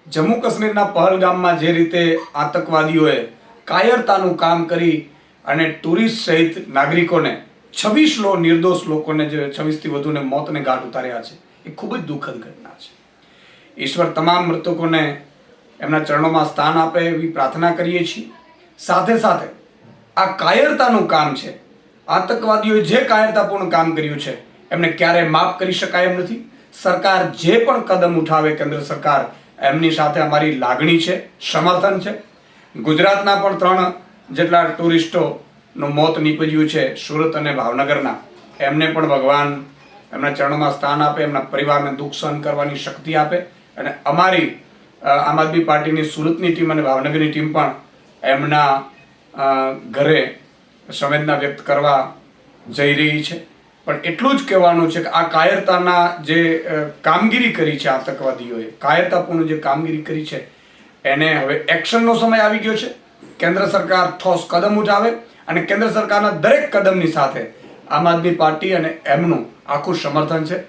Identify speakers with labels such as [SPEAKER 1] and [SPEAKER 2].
[SPEAKER 1] જમ્મુ કાશ્મીરના પહલગામમાં જે રીતે આતંકવાદીઓએ કાયરતાનું કામ કરી અને ટુરિસ્ટ સહિત નાગરિકોને 26 નિર્દોષ લોકોને જે 26થી વધુને મોતને ઘાટ ઉતાર્યા છે એ ખૂબ જ દુઃખદ ઘટના છે. ઈશ્વર તમામ મૃતકોને એમના ચરણોમાં સ્થાન આપે એવી પ્રાર્થના કરીએ છીએ. સાથે સાથે આ કાયરતાનું કામ છે, આતંકવાદીઓએ જે કાયરતાપૂર્ણ કામ કર્યું છે એમને ક્યારેય માફ કરી શકાય એમ નથી. સરકાર જે પણ કદમ ઉઠાવે, કેન્દ્ર સરકાર, એમની સાથે અમારી લાગણી છે, સમર્થન છે. ગુજરાતના પણ 3 જેટલા ટુરિસ્ટોનું મોત નીપજ્યું છે, સુરત અને ભાવનગરના. એમને પણ ભગવાન એમના ચરણોમાં સ્થાન આપે, એમના પરિવારને દુઃખ સહન કરવાની શક્તિ આપે. અને અમારી આમ આદમી પાર્ટીની સુરતની ટીમ અને ભાવનગરની ટીમ પણ એમના ઘરે સંવેદના વ્યક્ત કરવા જઈ રહી છે. પણ એટલું જ કહેવાનું છે કે આ કાયરતાના જે કામગીરી કરી છે આતંકવાદીઓએ, કાયરતાપૂર્ણ જે કામગીરી કરી છે, એને હવે એક્શનનો સમય આવી ગયો છે. કેન્દ્ર સરકાર ઠોસ કદમ ઉઠાવે અને કેન્દ્ર સરકારના દરેક કદમની સાથે આમ આદમી પાર્ટી અને એમનું આખું સમર્થન છે.